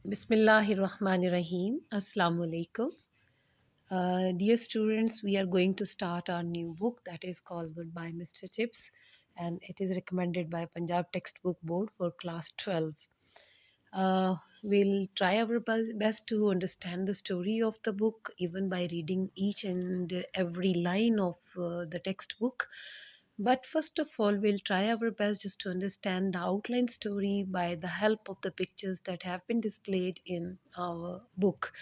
Bismillahirrahmanirrahim. Assalamu alaikum. Dear students, we are going to start our new book that is called Goodbye Mr. Chips, and it is recommended by Punjab Textbook Board for class 12. We'll try our best to understand the story of the book even by reading each and every line of the textbook. But first of all, we'll try our best just to understand the outline story by the help of the pictures that have been displayed in our book.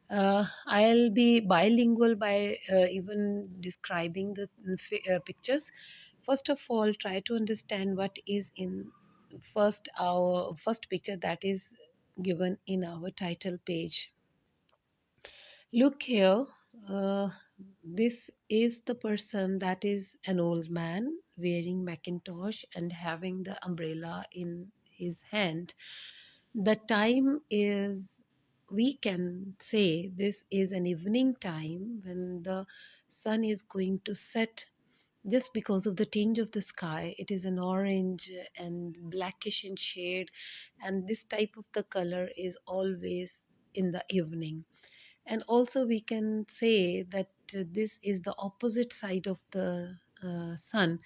I'll be bilingual by even describing the pictures. First of all, try to understand what is in our first picture that is given in our title page. Look here, uh, this is the person that is an old man wearing Macintosh and having the umbrella in his hand. The time is, we can say this is an evening time when the sun is going to set just because of the tinge of the sky. It is an orange and blackish in shade, and this type of the color is always in the evening. And also we can say that this is the opposite side of the sun,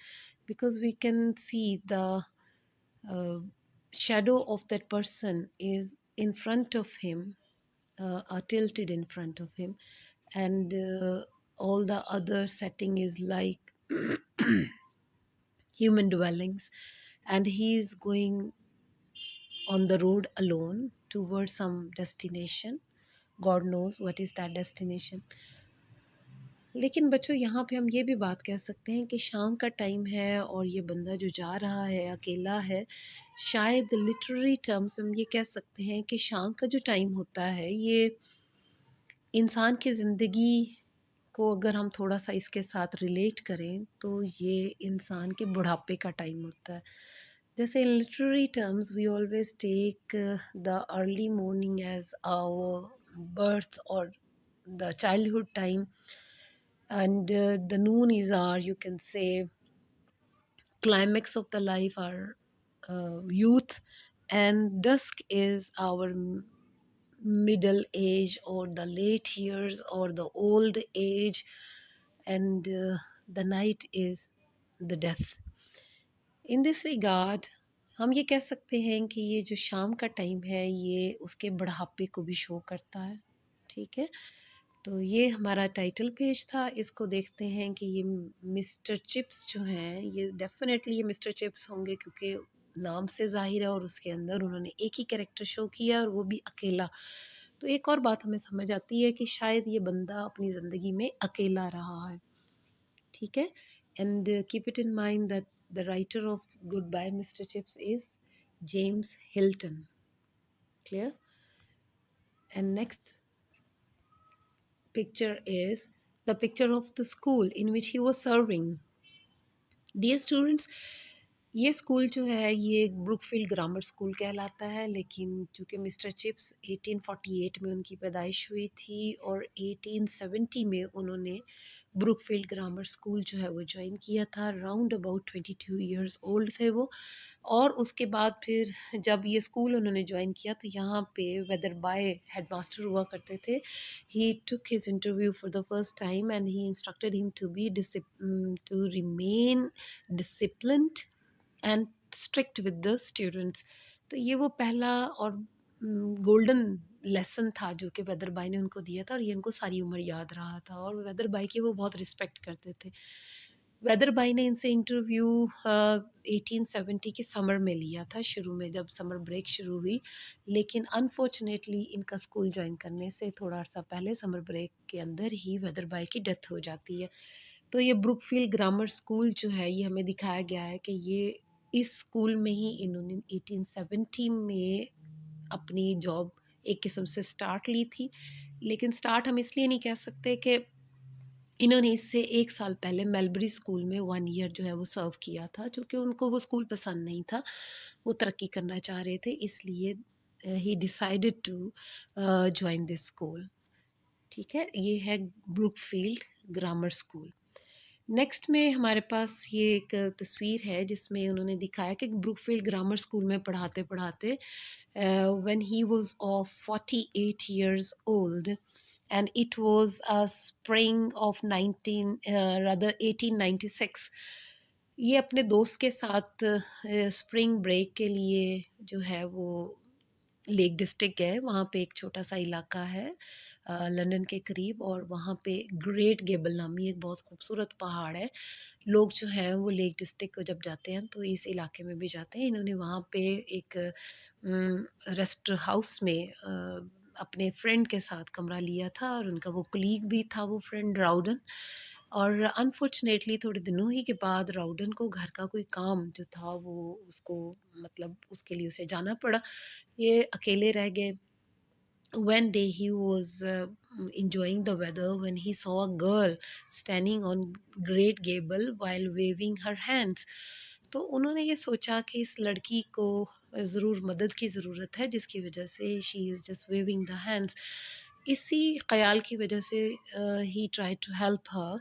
because we can see the uh, shadow of that person is in front of him, tilted in front of him, and all the other setting is like human dwellings, and he is going on the road alone towards some destination. God knows what is that destination. लेकिन बच्चों यहाँ पे हम ये भी बात कह सकते हैं कि शाम का टाइम है और ये बंदा जो जा रहा है अकेला है। शायद लिटरेरी टर्म्स हम ये कह सकते हैं कि शाम का जो टाइम होता है ये इंसान की ज़िंदगी को अगर हम थोड़ा सा इसके साथ रिलेट करें तो ये इंसान के बुढ़ापे का टाइम होता है। जैसे in literary terms we always take the early morning as our birth और the childhood time, and the noon is our, you can say, climax of the life, our youth, and dusk is our middle age or the late years or the old age, and the night is the death. In this regard हम ये कह सकते हैं कि ये जो शाम का टाइम है ये उसके बुढ़ापे को भी शो करता है। ठीक है, तो ये हमारा टाइटल पेज था। इसको देखते हैं कि ये मिस्टर चिप्स जो हैं ये डेफिनेटली ये मिस्टर चिप्स होंगे, क्योंकि नाम से ज़ाहिर है और उसके अंदर उन्होंने एक ही कैरेक्टर शो किया और वो भी अकेला। तो एक और बात हमें समझ आती है कि शायद ये बंदा अपनी ज़िंदगी में अकेला रहा है। ठीक है, and keep it in mind that the writer of goodbye Mr Chips is James Hilton. Clear? And next picture is the picture of the school in which he was serving. Dear students, ये school जो है ये Brookfield grammar school कहलाता है, लेकिन चूँकि mister chips 1848 में उनकी पैदाइश हुई थी और 1870 में उन्होंने ब्रुकफील्ड ग्रामर स्कूल जो है वो ज्वाइन किया था। राउंड अबाउट 22 ईयर्स ओल्ड थे वो, और उसके बाद फिर जब ये स्कूल उन्होंने ज्वाइन किया तो यहाँ पे वेदर बाय हेडमास्टर हुआ करते थे। He took his interview for the first time and he instructed him to remain disciplined and strict with the students. तो ये वो पहला और गोल्डन लेसन था जो कि वेदर बाई ने उनको दिया था, और ये उनको सारी उम्र याद रहा था, और वेदर बाई की वो बहुत रिस्पेक्ट करते थे। वेदर बाई ने इनसे इंटरव्यू 1870 के समर में लिया था, शुरू में जब समर ब्रेक शुरू हुई, लेकिन अनफॉर्चुनेटली इनका स्कूल ज्वाइन करने से थोड़ा सा पहले समर ब्रेक के अंदर ही वेदर बाई की डेथ हो जाती है। तो ये ब्रुकफील्ड ग्रामर स्कूल जो है ये हमें दिखाया गया है कि ये इस स्कूल में ही इन्होंने 1870 में अपनी जॉब एक किस्म से स्टार्ट ली थी। लेकिन स्टार्ट हम इसलिए नहीं कह सकते कि इन्होंने इससे 1 साल पहले मेलबरी स्कूल में 1 ईयर जो है वो सर्व किया था, चूँकि उनको वो स्कूल पसंद नहीं था, वो तरक्की करना चाह रहे थे, इसलिए ही decided to join this school. ठीक है, ये है ब्रुकफील्ड ग्रामर स्कूल। नेक्स्ट में हमारे पास ये एक तस्वीर है जिसमें उन्होंने दिखाया कि ब्रुकफील्ड ग्रामर स्कूल में पढ़ाते-पढ़ाते when he was of 48 years old, and it was a spring of 19 rather 1896. ये अपने दोस्त के साथ स्प्रिंग ब्रेक के लिए जो है वो लेक डिस्ट्रिक्ट गए। वहाँ पे एक छोटा सा इलाका है लंदन के करीब, और वहाँ पे ग्रेट गेबल नामी एक बहुत खूबसूरत पहाड़ है। लोग जो हैं वो लेक डिस्ट्रिक्ट को जब जाते हैं तो इस इलाके में भी जाते हैं। इन्होंने वहाँ पे एक रेस्ट हाउस में अपने फ्रेंड के साथ कमरा लिया था, और उनका वो कलीग भी था वो फ्रेंड राउडन। और अनफॉर्चुनेटली थोड़े दिनों ही के बाद राउडन को घर का कोई काम जो था वो उसको मतलब उसके लिए उसे जाना पड़ा। ये अकेले रह गए। One day he was enjoying the weather when he saw a girl standing on Great Gable while waving her hands. तो उन्होंने ये सोचा कि इस लड़की को ज़रूर मदद की ज़रूरत है, जिसकी वजह से she is just waving the hands. इसी ख्याल की वजह से ही ट्राई टू हेल्प हर,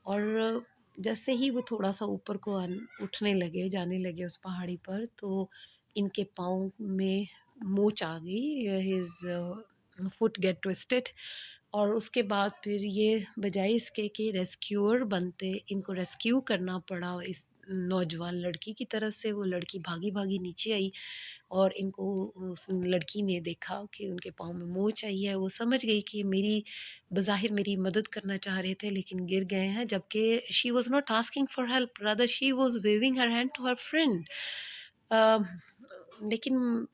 और जैसे ही वो थोड़ा सा ऊपर को उठने लगे, जाने लगे उस पहाड़ी पर, तो इनके पाँव में मोच आ गई। हिज फुट गेट ट्विस्टेड, और उसके बाद फिर ये बजाय इसके कि रेस्क्यूअर बनते, इनको रेस्क्यू करना पड़ा इस नौजवान लड़की की तरफ से। वो लड़की भागी भागी नीचे आई, और इनको उस लड़की ने देखा कि उनके पाँव में मोच आई है। वो समझ गई कि मेरी बज़ाहिर मेरी मदद करना चाह रहे थे लेकिन गिर गए हैं, जबकि she was not asking for help, rather she was waving her hand to her friend. लेकिन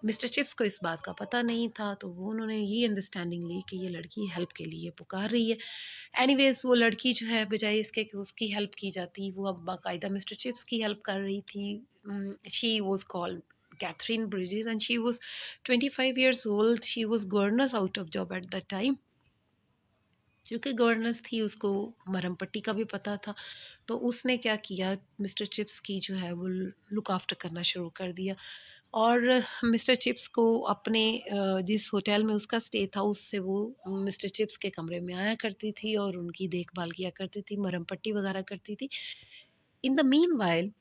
मिस्टर चिप्स को इस बात का पता नहीं था, तो वो उन्होंने ये अंडरस्टैंडिंग ली कि ये लड़की हेल्प के लिए पुकार रही है। एनीवेज़ वो लड़की जो है बजाय इसके कि उसकी हेल्प की जाती, वो अब बाकायदा मिस्टर चिप्स की हेल्प कर रही थी। She was called Catherine Bridges, and she was 25 years old. She was governess out of job at that time. चूँकि गवर्नेंस थी, उसको मरहम पट्टी का भी पता था, तो उसने क्या किया, मिस्टर चिप्स की जो है वो लुक आफ्टर करना शुरू कर दिया। और मिस्टर चिप्स को अपने जिस होटल में उसका स्टे था उससे वो मिस्टर चिप्स के कमरे में आया करती थी और उनकी देखभाल किया करती थी, मरहम पट्टी वगैरह करती थी। इन द मीनवाइल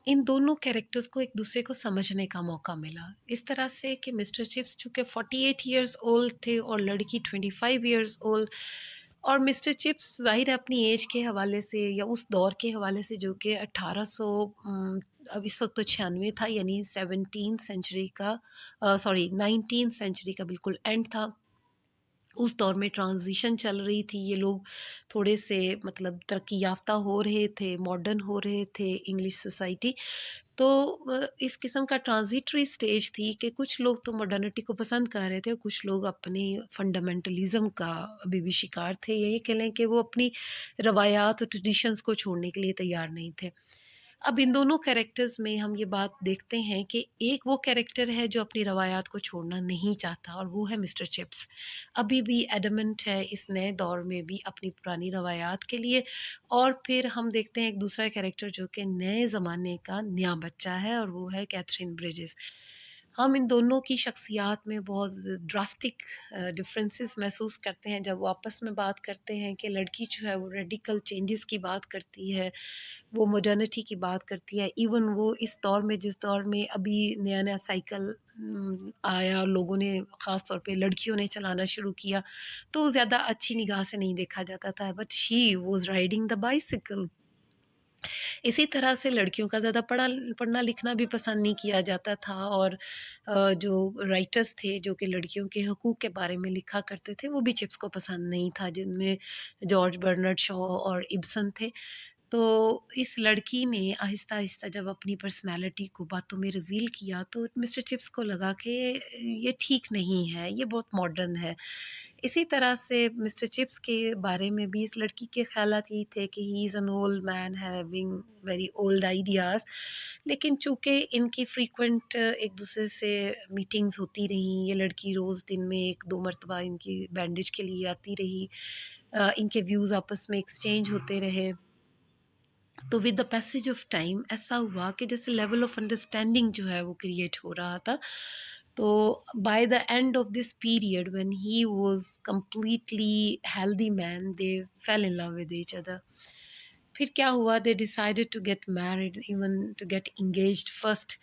इन दोनों कैरेक्टर्स को एक दूसरे को समझने का मौका मिला, इस तरह से कि मिस्टर चिप्स चूँकि 48 इयर्स ओल्ड थे और लड़की 25 इयर्स ओल्ड, और मिस्टर चिप्स ज़ाहिर है अपनी एज के हवाले से या उस दौर के हवाले से जो कि 1800 अब इस वक्त तो 96 था, यानी 17th सेंचुरी का सॉरी 19th सेंचुरी का बिल्कुल एंड था। उस दौर में ट्रांज़िशन चल रही थी, ये लोग थोड़े से मतलब तरक्की याफ़्ता हो रहे थे, मॉडर्न हो रहे थे इंग्लिश सोसाइटी। तो इस किस्म का ट्रांज़िटरी स्टेज थी कि कुछ लोग तो मॉडर्निटी को पसंद कर रहे थे और कुछ लोग अपने फंडामेंटलिज़्म का अभी भी शिकार थे। यही कह लें कि वो अपनी रवायात और ट्रेडिशंस को छोड़ने के लिए तैयार नहीं थे। अब इन दोनों कैरेक्टर्स में हम ये बात देखते हैं कि एक वो कैरेक्टर है जो अपनी रवायात को छोड़ना नहीं चाहता, और वो है मिस्टर चिप्स। अभी भी एडमेंट है इस नए दौर में भी अपनी पुरानी रवायात के लिए। और फिर हम देखते हैं एक दूसरा कैरेक्टर जो कि नए ज़माने का नया बच्चा है, और वो है कैथरीन ब्रिजेस। हम इन दोनों की शख्सियात में बहुत ड्रास्टिक डिफरेंसेस महसूस करते हैं जब वो आपस में बात करते हैं कि लड़की जो है वो रेडिकल चेंजेस की बात करती है, वो मॉडर्निटी की बात करती है। इवन वो इस दौर में, जिस दौर में अभी नया-नया साइकिल आया और लोगों ने ख़ास तौर पे लड़कियों ने चलाना शुरू किया, तो ज़्यादा अच्छी निगाह से नहीं देखा जाता था, but she was riding the bicycle. इसी तरह से लड़कियों का ज़्यादा पढ़ना लिखना भी पसंद नहीं किया जाता था, और जो राइटर्स थे जो कि लड़कियों के हकूक़ के बारे में लिखा करते थे, वो भी चिप्स को पसंद नहीं था, जिनमें जॉर्ज बर्नार्ड शॉ और इब्सन थे। तो इस लड़की ने आहिस्ता-आहिस्ता जब अपनी पर्सनैलिटी को बातों में रिवील किया, तो मिस्टर चिप्स को लगा कि ये ठीक नहीं है, ये बहुत मॉडर्न है। इसी तरह से मिस्टर चिप्स के बारे में भी इस लड़की के ख़्यालात यही थे कि he is an old man having very old ideas. लेकिन चूँकि इनकी फ्रीक्वेंट एक-दूसरे से मीटिंग्स होती रहीं, ये लड़की रोज़ दिन में 1-2 मर्तबा इनकी बैंडेज के लिए आती रही। इनके व्यूज़ आपस में एक्सचेंज होते रहे। तो with the passage of time ऐसा हुआ कि जैसे लेवल ऑफ अंडरस्टैंडिंग जो है वो क्रिएट हो रहा था। तो by the end of this period when he was completely healthy man, they fell in love with each other. फिर क्या हुआ, they decided to get married, even to get engaged first.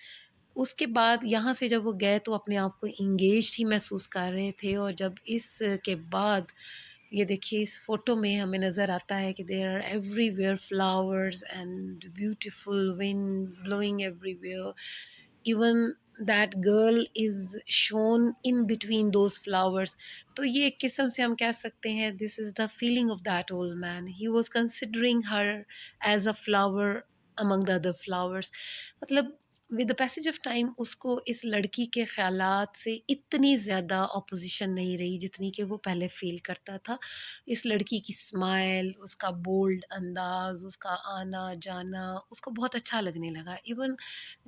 उसके बाद यहाँ से जब वो गए तो अपने आप को इंगेज्ड ही महसूस कर रहे थे। और जब इसके बाद ये देखिए इस फोटो में हमें नज़र आता है कि there are everywhere flowers and beautiful wind blowing everywhere, even that girl is shown in between those flowers. तो ये एक किस्म से हम कह सकते हैं this is the feeling of that old man, he was considering her as a flower among the other flowers. मतलब with the passage of time उसको इस लड़की के ख्यालात से इतनी ज़्यादा ऑपोजिशन नहीं रही जितनी कि वो पहले फ़ील करता था। इस लड़की की स्माइल, उसका बोल्ड अंदाज़, उसका आना-जाना उसको बहुत अच्छा लगने लगा। इवन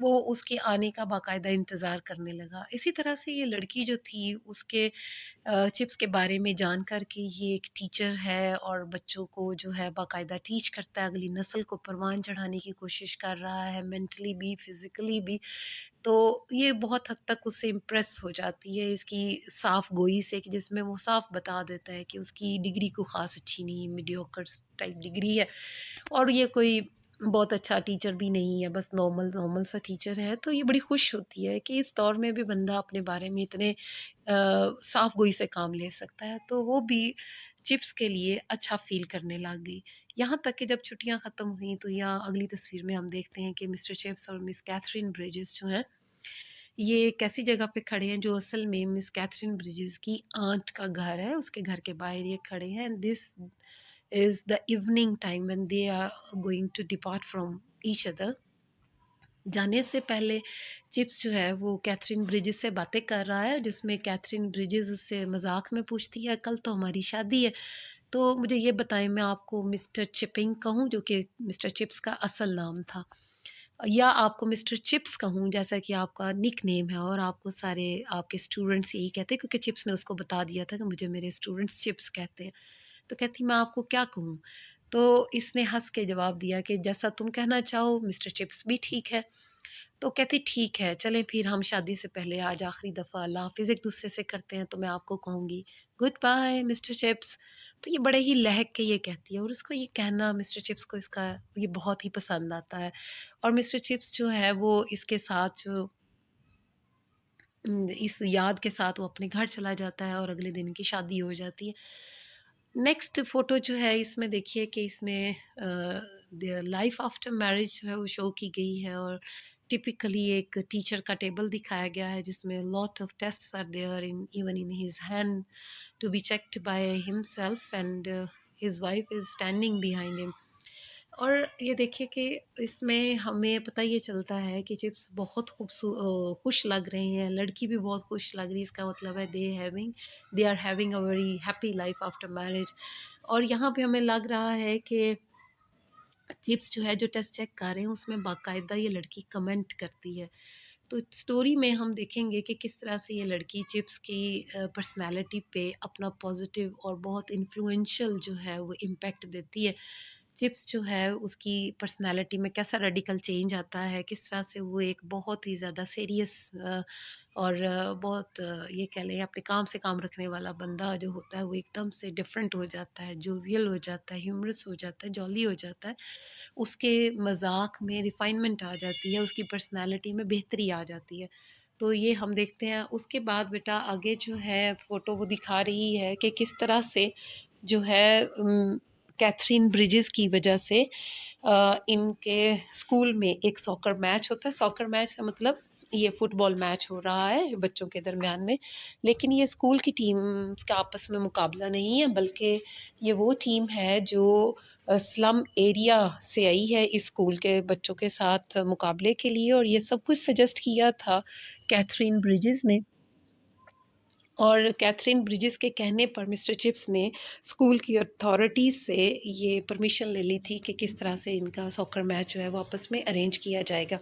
वो उसके आने का बाकायदा इंतज़ार करने लगा। इसी तरह से ये लड़की जो थी उसके चिप्स के बारे में जान कर के ये एक टीचर है और बच्चों को जो है बाकायदा टीच करता है, अगली नस्ल को परवान चढ़ाने की कोशिश कर रहा है, मेंटली भी, फिज़िकली भी। तो ये बहुत हद तक उससे इम्प्रेस हो जाती है इसकी साफ़ गोई से, कि जिसमें वो साफ़ बता देता है कि उसकी डिग्री कोई ख़ास अच्छी नहीं, मीडियोकर टाइप डिग्री है और ये कोई बहुत अच्छा टीचर भी नहीं है, बस नॉर्मल नॉर्मल सा टीचर है। तो ये बड़ी खुश होती है कि इस दौर में भी बंदा अपने बारे में इतने साफ़ गोई से काम ले सकता है। तो वो भी चिप्स के लिए अच्छा फ़ील करने लग गई। यहाँ तक कि जब छुट्टियाँ ख़त्म हुईं तो यहाँ अगली तस्वीर में हम देखते हैं कि मिस्टर चिप्स और मिस कैथरीन ब्रिजेस जो हैं, ये एक ऐसी जगह पे खड़े हैं जो असल में मिस कैथरीन ब्रिजेस की आंट का घर है, उसके घर के बाहर ये खड़े हैं। And this is the evening time when they are going to depart from each other. जाने से पहले चिप्स जो है वो कैथरीन ब्रिजेस से बातें कर रहा है, जिसमें कैथरीन ब्रिजेस उससे मजाक में पूछती है कल तो हमारी शादी है, तो मुझे ये बताएं मैं आपको मिस्टर चिपिंग कहूँ, जो कि मिस्टर चिप्स का असल नाम था, या आपको मिस्टर चिप्स कहूँ जैसा कि आपका निक नेम है और आपको सारे आपके स्टूडेंट्स यही कहते हैं, क्योंकि चिप्स ने उसको बता दिया था कि मुझे मेरे स्टूडेंट्स चिप्स कहते हैं। तो कहती मैं आपको क्या कहूँ? तो इसने हंस के जवाब दिया कि जैसा तुम कहना चाहो मिस्टर चिप्स भी ठीक है। तो कहती ठीक है, चलें फिर हम शादी से पहले आज आखिरी दफ़ा अल्लाह हाफ़िज़ एक-दूसरे से करते हैं, तो मैं आपको कहूँगी गुड बाय मिस्टर चिप्स। तो ये बड़े ही लहक के ये कहती है और उसको ये कहना मिस्टर चिप्स को इसका ये बहुत ही पसंद आता है। और मिस्टर चिप्स जो है वो इसके साथ जो इस याद के साथ वो अपने घर चला जाता है और अगले दिन की शादी हो जाती है। नेक्स्ट फ़ोटो जो है इसमें देखिए कि इसमें लाइफ आफ्टर मैरिज जो है वो शो की गई है और टिपिकली एक टीचर का टेबल दिखाया गया है जिसमें lot of tests are there in even in his hand to be checked by himself and his wife is standing behind him. और ये देखिए कि इसमें हमें पता ये चलता है कि चिप्स बहुत खुश लग रहे हैं, लड़की भी बहुत खुश लग रही है, इसका मतलब है they are having a very happy life after marriage. और यहाँ पे हमें लग रहा है कि चिप्स जो है जो टेस्ट चेक कर रहे हैं उसमें बाकायदा ये लड़की कमेंट करती है। तो स्टोरी में हम देखेंगे कि किस तरह से ये लड़की चिप्स की पर्सनैलिटी पे अपना पॉजिटिव और बहुत इन्फ्लुएंशियल जो है वो इम्पेक्ट देती है। चिप्स जो है उसकी पर्सनैलिटी में कैसा रेडिकल चेंज आता है, किस तरह से वो एक बहुत ही ज़्यादा सीरियस और बहुत ये कह लें अपने काम से काम रखने वाला बंदा जो होता है वो एकदम से डिफरेंट हो जाता है, जोवियल हो जाता है, ह्यूमरस हो जाता है, जॉली हो जाता है। उसके मज़ाक में रिफ़ाइनमेंट आ जाती है, उसकी पर्सनैलिटी में बेहतरी आ जाती है। तो ये हम देखते हैं। उसके बाद बेटा आगे जो है फ़ोटो वो दिखा रही है कि किस तरह से जो है कैथरीन ब्रिजेस की वजह से इनके स्कूल में एक सॉकर मैच होता है। सॉकर मैच का मतलब ये फुटबॉल मैच हो रहा है बच्चों के दरमियान में, लेकिन ये स्कूल की टीम का आपस में मुकाबला नहीं है, बल्कि ये वो टीम है जो स्लम एरिया से आई है इस स्कूल के बच्चों के साथ मुकाबले के लिए। और ये सब कुछ सजेस्ट किया था कैथरीन ब्रिजेस ने, और कैथरीन ब्रिजेस के कहने पर मिस्टर चिप्स ने स्कूल की अथॉरिटीज़ से ये परमिशन ले ली थी कि किस तरह से इनका सॉकर मैच जो है वो आपस में अरेंज किया जाएगा।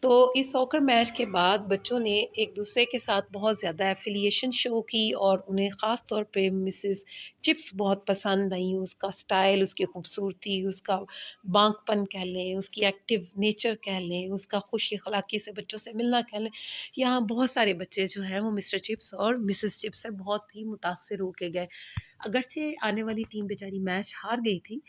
तो इस सॉकर मैच के बाद बच्चों ने एक दूसरे के साथ बहुत ज़्यादा एफिलिएशन शो की और उन्हें ख़ास तौर पे मिसेस चिप्स बहुत पसंद आई। उसका स्टाइल, उसकी खूबसूरती, उसका बांकपन कह लें, उसकी एक्टिव नेचर कह लें, उसका खुश अखलाकी से बच्चों से मिलना कह लें। यहाँ बहुत सारे बच्चे जो हैं वो मिस्टर चिप्स और मिसेस चिप्स से बहुत ही मुतासिर होके गए। अगरचे आने वाली टीम बेचारी मैच हार गई थी,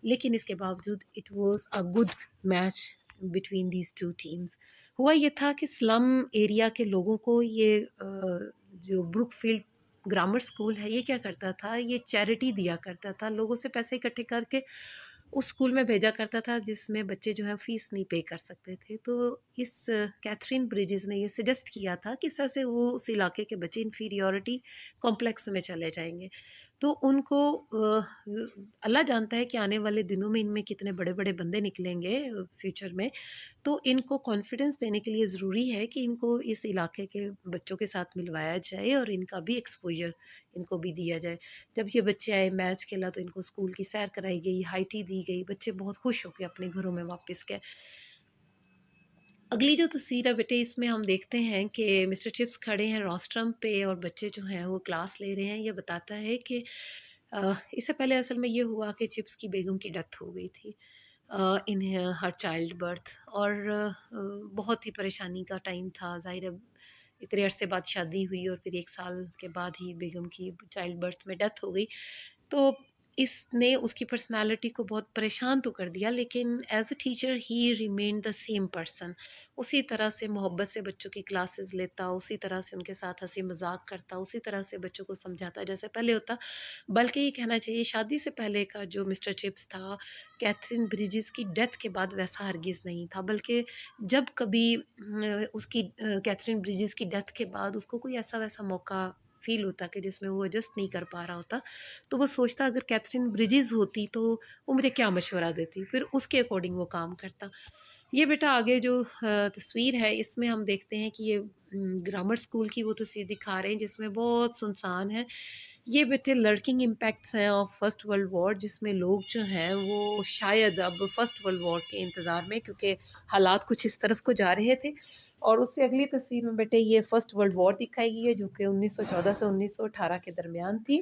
लेकिन इसके बावजूद it was a good match between these two teams. हुआ ये था कि स्लम एरिया के लोगों को ये जो ब्रुकफील्ड ग्रामर स्कूल है ये क्या करता था, ये चैरिटी दिया करता था, लोगों से पैसे इकट्ठे करके उस स्कूल में भेजा करता था जिसमें बच्चे जो है फ़ीस नहीं पे कर सकते थे। तो इस कैथरीन ब्रिजेस ने ये सजेस्ट किया था कि इस तरह से वो उस इलाके के बच्चे इन्फीरियॉरिटी कॉम्प्लेक्स में चले जाएँगे। तो उनको अल्लाह जानता है कि आने वाले दिनों में इनमें कितने बड़े-बड़े बंदे निकलेंगे फ्यूचर में। तो इनको कॉन्फिडेंस देने के लिए ज़रूरी है कि इनको इस इलाके के बच्चों के साथ मिलवाया जाए और इनका भी एक्सपोज़र इनको भी दिया जाए। जब ये बच्चे आए, मैच खेला, तो इनको स्कूल की सैर कराई गई, हाई टी दी गई, बच्चे बहुत खुश होके अपने घरों में वापस गए। अगली जो तस्वीर है बेटे, इसमें हम देखते हैं कि मिस्टर चिप्स खड़े हैं रोस्ट्रम पे और बच्चे जो हैं वो क्लास ले रहे हैं। ये बताता है कि इससे पहले असल में ये हुआ कि चिप्स की बेगम की डेथ हो गई थी इन हर चाइल्ड बर्थ, और बहुत ही परेशानी का टाइम था। ज़ाहिर है इतने अरसे बाद शादी हुई और फिर 1 साल के बाद ही बेगम की चाइल्ड बर्थ में डेथ हो गई। तो इसने उसकी पर्सनैलिटी को बहुत परेशान तो कर दिया, लेकिन as a teacher he remained the same person. उसी तरह से मोहब्बत से बच्चों की क्लासेस लेता, उसी तरह से उनके साथ हँसी मज़ाक करता, उसी तरह से बच्चों को समझाता जैसे पहले होता। बल्कि ये कहना चाहिए शादी से पहले का जो मिस्टर चिप्स था, कैथरीन ब्रिजेस की डेथ के बाद वैसा हरगिज़ नहीं था। बल्कि जब कभी उसकी कैथरीन ब्रिजेस की डेथ के बाद उसको कोई ऐसा-वैसा मौका फ़ील होता कि जिसमें वो एडजस्ट नहीं कर पा रहा होता, तो वो सोचता अगर कैथरीन ब्रिजेस होती तो वो मुझे क्या मशवरा देती, फिर उसके अकॉर्डिंग वो काम करता। ये बेटा आगे जो तस्वीर है इसमें हम देखते हैं कि ये ग्रामर स्कूल की वो तस्वीर दिखा रहे हैं जिसमें बहुत सुनसान है। ये बेटे लर्किंग इम्पैक्ट्स हैं ऑफ फर्स्ट वर्ल्ड वॉर, जिसमें लोग जो हैं वो शायद अब फर्स्ट वर्ल्ड वॉर के इंतज़ार में, क्योंकि हालात कुछ इस तरफ को जा रहे थे। और उससे अगली तस्वीर में बेटे ये फर्स्ट वर्ल्ड वॉर दिखाई गई है जो कि 1914 से 1918 के दरमियान थी।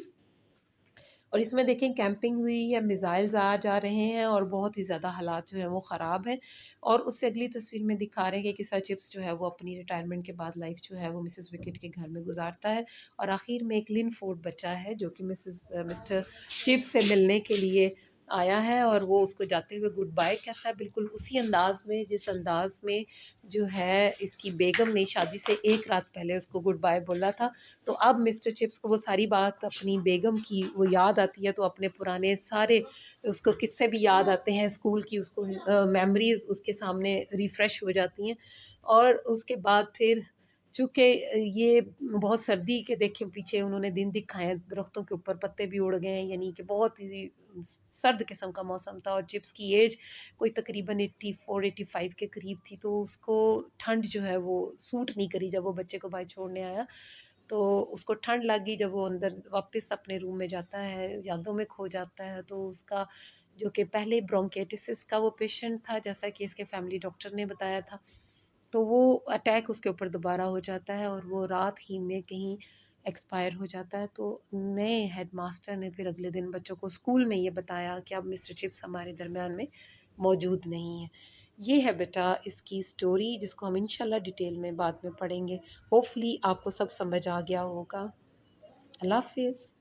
और इसमें देखें कैंपिंग हुई है, मिज़ाइल्स आ जा रहे हैं और बहुत ही ज़्यादा हालात जो हैं वो ख़राब हैं। और उससे अगली तस्वीर में दिखा रहे हैं कि सर चिप्स जो है वो अपनी रिटायरमेंट के बाद लाइफ जो है वो मिसेस विकेट के घर में गुजारता है। और आखिर में एक लिन फोर्ड बच्चा है जो कि मिस्टर चिप्स से मिलने के लिए आया है और वो उसको जाते हुए गुड बाय कहता है, बिल्कुल उसी अंदाज में जिस अंदाज में जो है इसकी बेगम ने शादी से 1 रात पहले उसको गुड बाय बोला था। तो अब मिस्टर चिप्स को वो सारी बात अपनी बेगम की वो याद आती है, तो अपने पुराने सारे उसको किस्से भी याद आते हैं स्कूल की, उसको मेमोरीज़ उसके सामने रिफ़्रेश हो जाती हैं। और उसके बाद फिर चूँकि ये बहुत सर्दी के देखें पीछे उन्होंने दिन दिखाए हैं, दरख्तों के ऊपर पत्ते भी उड़ गए हैं, यानी कि बहुत ही सर्द किस्म का मौसम था। और चिप्स की एज कोई तकरीबन 84-85 के करीब थी, तो उसको ठंड जो है वो सूट नहीं करी जब वो बच्चे को बाहर छोड़ने आया। तो उसको ठंड लग गई, जब वो अंदर वापस अपने रूम में जाता है, यादों में खो जाता है, तो उसका जो कि पहले ब्रोंकाइटिस का वो पेशेंट था, जैसा कि इसके फैमिली डॉक्टर ने बताया था, तो वो अटैक उसके ऊपर दोबारा हो जाता है और वो रात ही में कहीं एक्सपायर हो जाता है। तो नए हेडमास्टर ने फिर अगले दिन बच्चों को स्कूल में ये बताया कि अब मिस्टर चिप्स हमारे दरमियान में मौजूद नहीं है। ये है बेटा इसकी स्टोरी, जिसको हम इंशाल्लाह डिटेल में बाद में पढ़ेंगे। होपफुली आपको सब समझ आ गया होगा। अल्लाह हाफ़िज़।